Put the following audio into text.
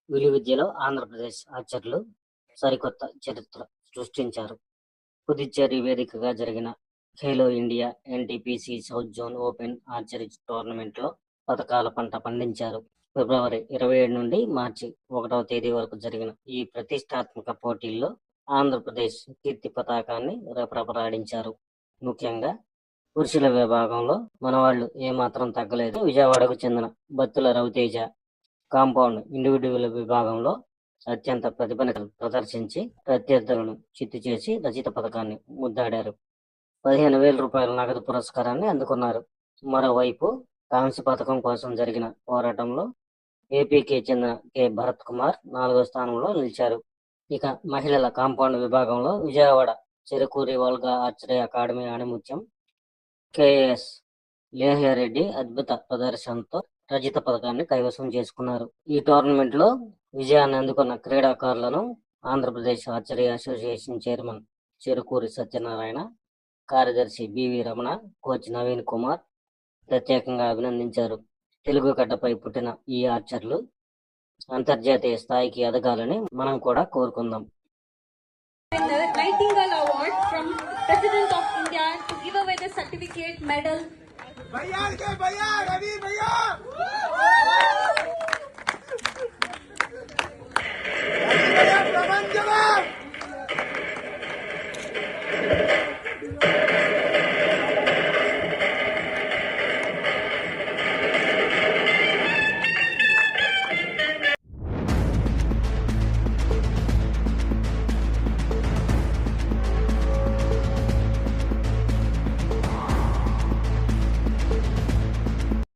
విలువిద్యలో ఆంధ్రప్రదేశ్ ఆర్చర్లు సరికొత్త చరిత్ర సృష్టించారు. పుదుచ్చేరి వేదికగా జరిగిన Khelo India NTPC south zone open archery టోర్నమెంట్లో పతకాల పంట పండించారు. ఫిబ్రవరి 27 నుండి మార్చి 1వ తేదీ వరకు జరిగిన ఈ ప్రతిష్టాత్మక పోటీల్లో ఆంధ్రప్రదేశ్ కీర్తి పతాకాన్ని రెపరెపలాడించారు. ముఖ్యంగా పురుషుల విభాగంలో మనవాళ్లు ఏమాత్రం తగ్గలేదు. విజయవాడకు చెందిన బత్తుల రవితేజ కాంపౌండ్ ఇండివిడ్యువల్ విభాగంలో అత్యంత ప్రతిభను ప్రదర్శించి ప్రత్యర్థులను చిత్తు చేసి రజిత పథకాన్ని ముద్దాడారు. 15,000 రూపాయల నగదు పురస్కారాన్ని అందుకున్నారు. మరోవైపు కాంస్య పథకం కోసం జరిగిన పోరాటంలో ఏపీకి చెందిన కె భరత్ కుమార్ 4వ స్థానంలో నిలిచారు. ఇక మహిళల కాంపౌండ్ విభాగంలో Vijayawada Cherukuri వల్గా archery academy ఆణిముత్యం K S లేహ్యారెడ్డి అద్భుత ప్రదర్శనతో రజిత పథకాన్ని కైవసం చేసుకున్నారు. ఈ టోర్నమెంట్ లో విజయాన్ని అందుకున్న క్రీడాకారులను Andhra Pradesh archery association chairman Cherukuri Satyanarayana, కార్యదర్శి బివి రమణ, కోచ్ నవీన్ కుమార్ ప్రత్యేకంగా అభినందించారు. తెలుగు గడ్డపై పుట్టిన ఈ ఆర్చర్లు అంతర్జాతీయ స్థాయికి ఎదగాలని మనం కూడా కోరుకుందాం. Nightingale Award from President of India to give away the certificate medal. भैया के भैया रवि भैया